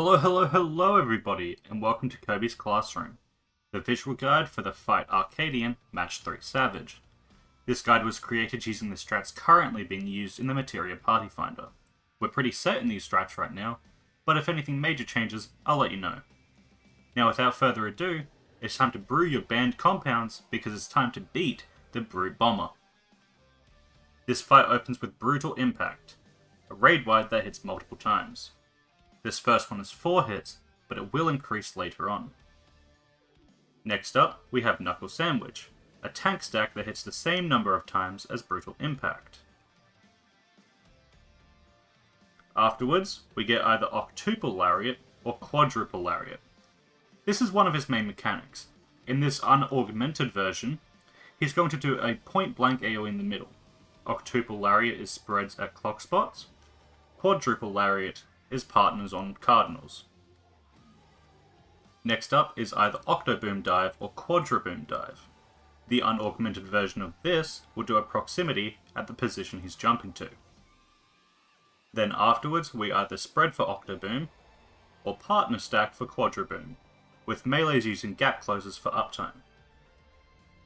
Hello everybody, and welcome to Kobe's Classroom, the visual guide for the Fight Arcadion Match 3 Savage. This guide was created using the strats currently being used in the Materia Party Finder. We're pretty set in these strats right now, but if anything major changes, I'll let you know. Now without further ado, it's time to brew your banned compounds because it's time to beat the Brute Bomber. This fight opens with Brutal Impact, a raid wide that hits multiple times. This first one is 4 hits, but it will increase later on. Next up, we have Knuckle Sandwich, a tank stack that hits the same number of times as Brutal Impact. Afterwards, we get either Octuple Lariat or Quadruple Lariat. This is one of his main mechanics. In this unaugmented version, he's going to do a point-blank AoE in the middle. Octuple Lariat is spreads at clock spots. Quadruple Lariat is partners on cardinals. Next up is either Octoboom Dive or Quadroboom Dive. The unaugmented version of this will do a proximity at the position he's jumping to. Then afterwards we either spread for Octoboom or partner stack for Quadroboom, with melees using gap closes for uptime.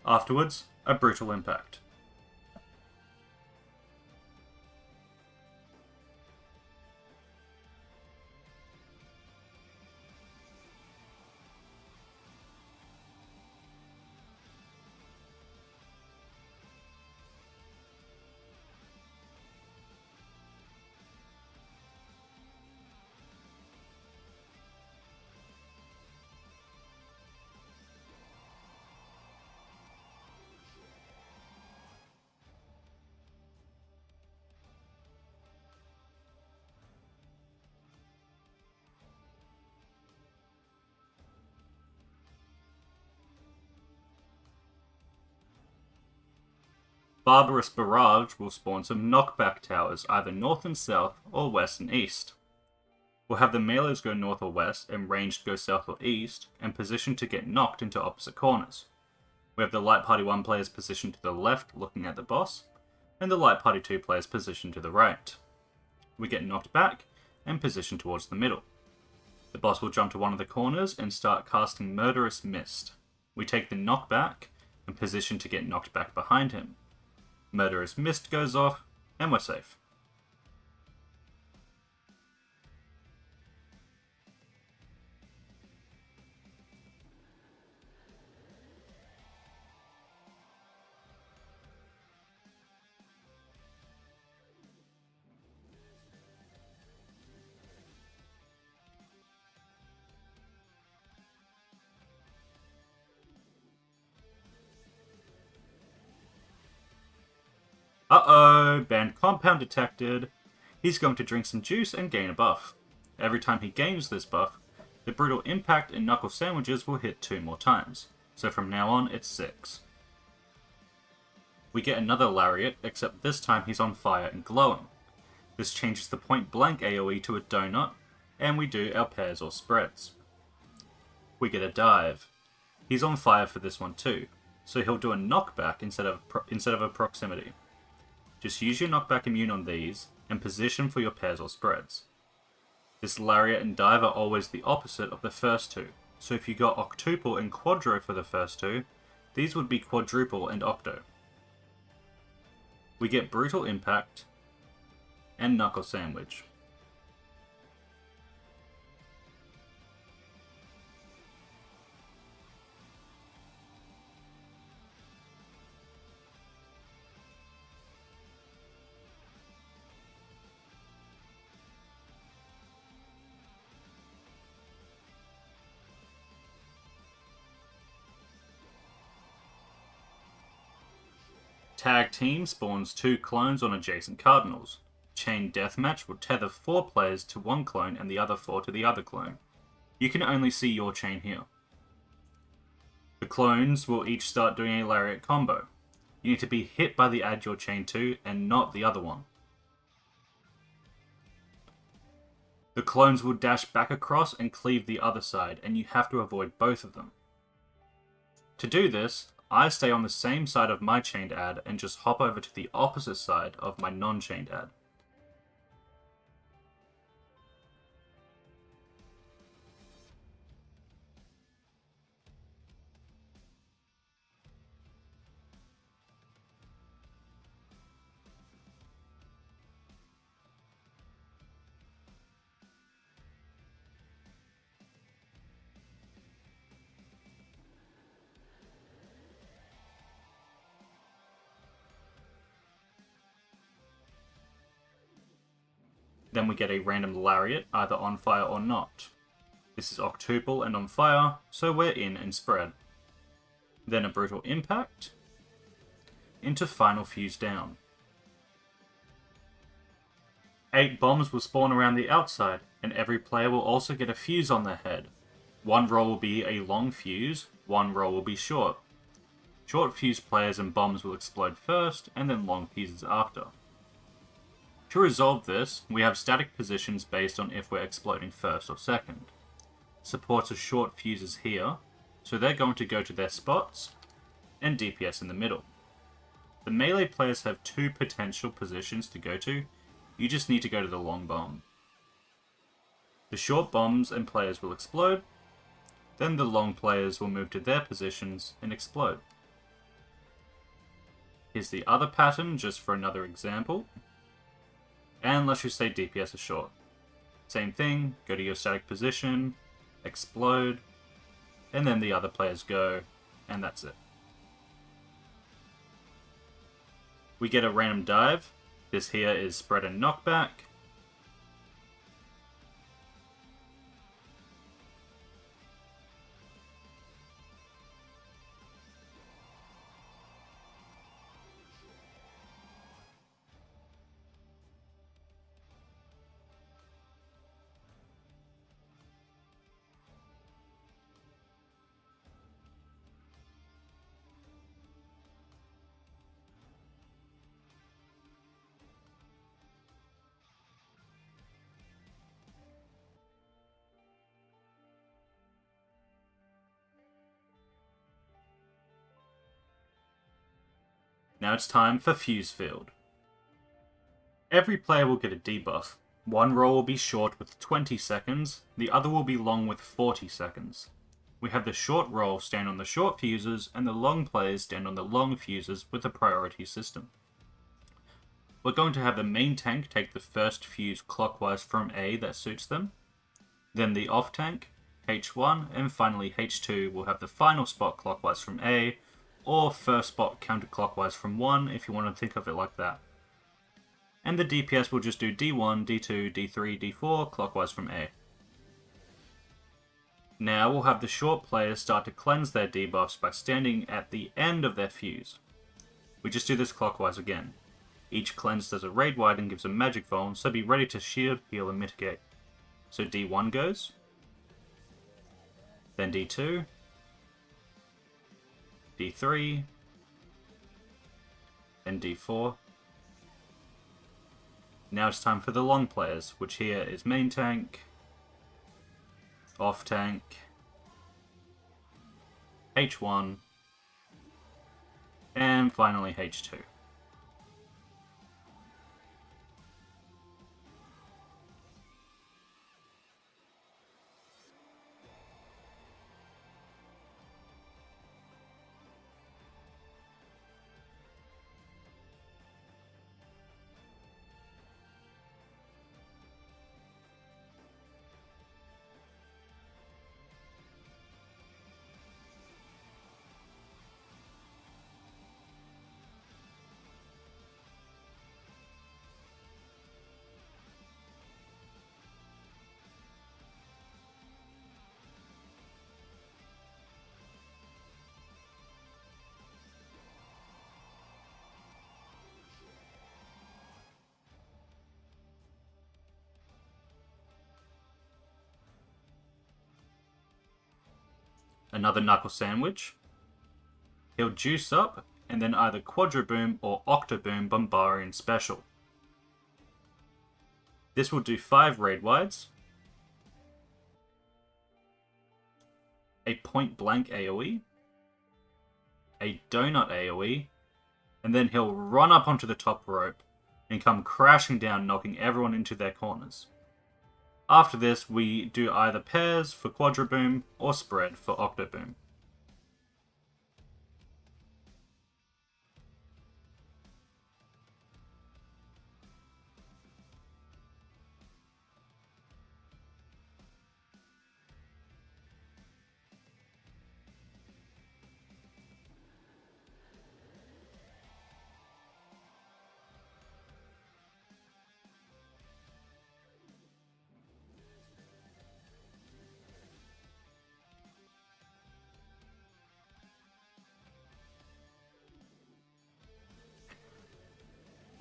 Afterwards, a Brutal Impact. Barbarous Barrage will spawn some knockback towers either north and south or west and east. We'll have the melees go north or west and ranged go south or east and positioned to get knocked into opposite corners. We have the Light Party 1 players positioned to the left looking at the boss, and the Light Party 2 players positioned to the right. We get knocked back and positioned towards the middle. The boss will jump to one of the corners and start casting Murderous Mist. We take the knockback and position to get knocked back behind him. Murderous Mist goes off, and we're safe. Uh-oh, banned compound detected. He's going to drink some juice and gain a buff. Every time he gains this buff, the Brutal Impact and Knuckle Sandwiches will hit 2 more times, so from now on it's 6. We get another Lariat, except this time he's on fire and glowing. This changes the point blank AoE to a donut, and we do our pairs or spreads. We get a Dive. He's on fire for this one too, so he'll do a knockback instead of a proximity. Just use your knockback immune on these, and position for your pairs or spreads. This Lariat and Dive are always the opposite of the first two, so if you got Octuple and Quadro for the first two, these would be Quadruple and Octo. We get Brutal Impact and Knuckle Sandwich. Tag Team spawns 2 clones on adjacent cardinals. Chain Deathmatch will tether 4 players to one clone and the other 4 to the other clone. You can only see your chain here. The clones will each start doing a Lariat combo. You need to be hit by the add your chain to and not the other one. The clones will dash back across and cleave the other side, and you have to avoid both of them. To do this, I stay on the same side of my chained ad and just hop over to the opposite side of my non-chained ad. Then we get a random Lariat, either on fire or not. This is octuple and on fire, so we're in and spread. Then a Brutal Impact into final Fusedown. 8 bombs will spawn around the outside, and every player will also get a fuse on their head. One roll will be a long fuse, one roll will be short. Short fuse players and bombs will explode first, and then long fuses after. To resolve this, we have static positions based on if we're exploding first or second. Supports are short fuses here, so they're going to go to their spots, and DPS in the middle. The melee players have 2 potential positions to go to, you just need to go to the long bomb. The short bombs and players will explode, then the long players will move to their positions and explode. Here's the other pattern, just for another example. And let's just say DPS is short. Same thing, go to your static position, explode, and then the other players go, and that's it. We get a random dive. This here is spread and knockback. Now it's time for Fusefield. Every player will get a debuff. One roll will be short with 20 seconds, the other will be long with 40 seconds. We have the short roll stand on the short fuses, and the long players stand on the long fuses with a priority system. We're going to have the main tank take the first fuse clockwise from A that suits them. Then the off tank, H1, and finally H2 will have the final spot clockwise from A, or first spot counterclockwise from 1 if you want to think of it like that. And the DPS will just do D1, D2, D3, D4 clockwise from A. Now we'll have the short players start to cleanse their debuffs by standing at the end of their fuse. We just do this clockwise again. Each cleanse does a raid wide and gives a magic vuln, so be ready to shield, heal, and mitigate. So D1 goes, then D2, D3, and D4. Now it's time for the long players, which here is main tank, off tank, H1, and finally H2. Another knuckle sandwich. He'll juice up, and then either Quadra-Boom or Octa-Boom Bombarian Special. This will do 5 raid wides, a point blank AoE, a donut AoE, and then he'll run up onto the top rope and come crashing down, knocking everyone into their corners. After this, we do either pairs for Quadra-Boom or spread for Octa-Boom.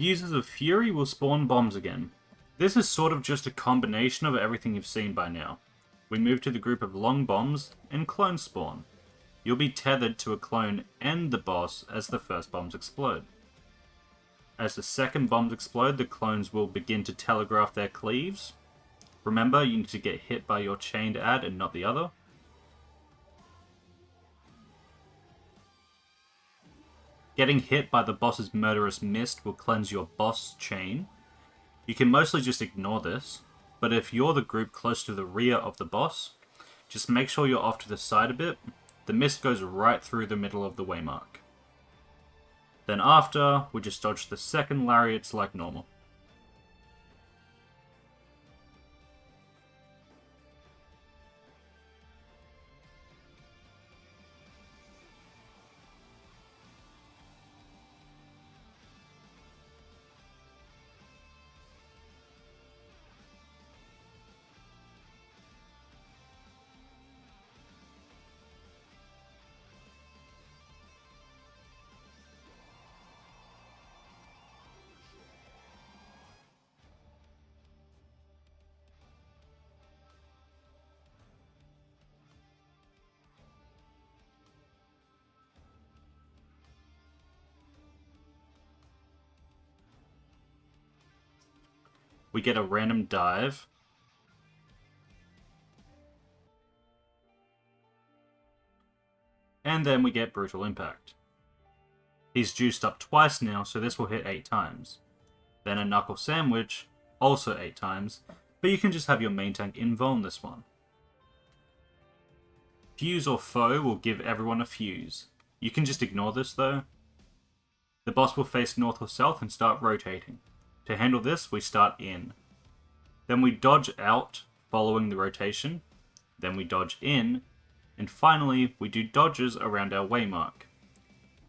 Users of Fury will spawn bombs again. This is sort of just a combination of everything you've seen by now. We move to the group of long bombs and clones spawn. You'll be tethered to a clone and the boss as the first bombs explode. As the second bombs explode, the clones will begin to telegraph their cleaves. Remember, you need to get hit by your chained ad and not the other. Getting hit by the boss's murderous mist will cleanse your boss chain. You can mostly just ignore this, but if you're the group close to the rear of the boss, just make sure you're off to the side a bit. The mist goes right through the middle of the waymark. Then after, we just dodge the second lariats like normal. We get a random dive. And then we get Brutal Impact. He's juiced up twice now, so this will hit 8 times. Then a Knuckle Sandwich, also 8 times, but you can just have your main tank invuln this one. Fuse or Foe will give everyone a fuse. You can just ignore this though. The boss will face north or south and start rotating. To handle this, we start in. Then we dodge out following the rotation. Then we dodge in. And finally, we do dodges around our waymark.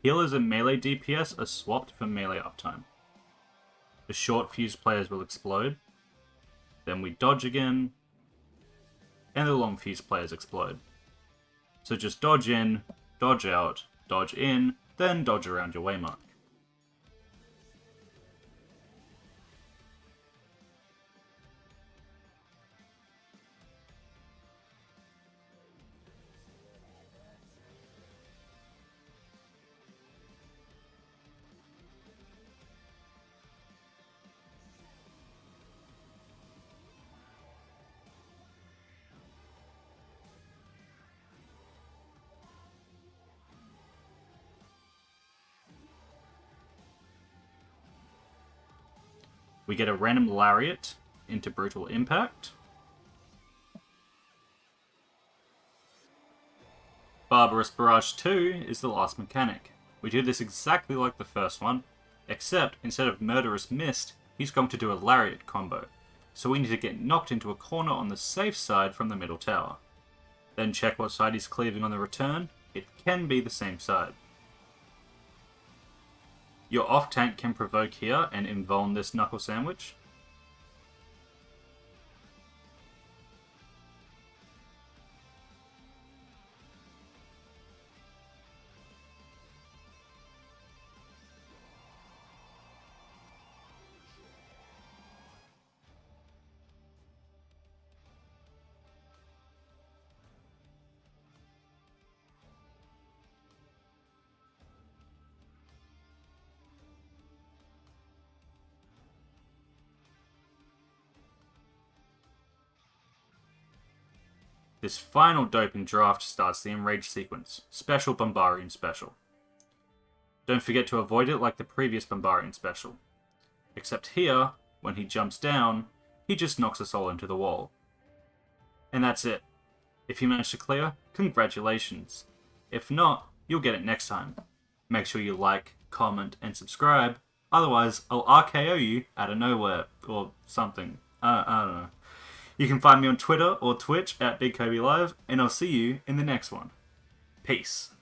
Healers and melee DPS are swapped for melee uptime. The short fuse players will explode. Then we dodge again. And the long fuse players explode. So just dodge in, dodge out, dodge in, then dodge around your waymark. We get a random Lariat into Brutal Impact. Barbarous Barrage 2 is the last mechanic. We do this exactly like the first one, except instead of Murderous Mist, he's going to do a Lariat combo. So we need to get knocked into a corner on the safe side from the middle tower. Then check what side he's cleaving on the return. It can be the same side. Your off-tank can provoke here and invuln this Knuckle Sandwich. This final doping draft starts the Enrage sequence, Special Bombarian Special. Don't forget to avoid it like the previous Bombarian Special. Except here, when he jumps down, he just knocks us all into the wall. And that's it. If you manage to clear, congratulations. If not, you'll get it next time. Make sure you like, comment, and subscribe, otherwise I'll RKO you out of nowhere, or something. I don't know. You can find me on Twitter or Twitch at BigKobeLive, and I'll see you in the next one. Peace.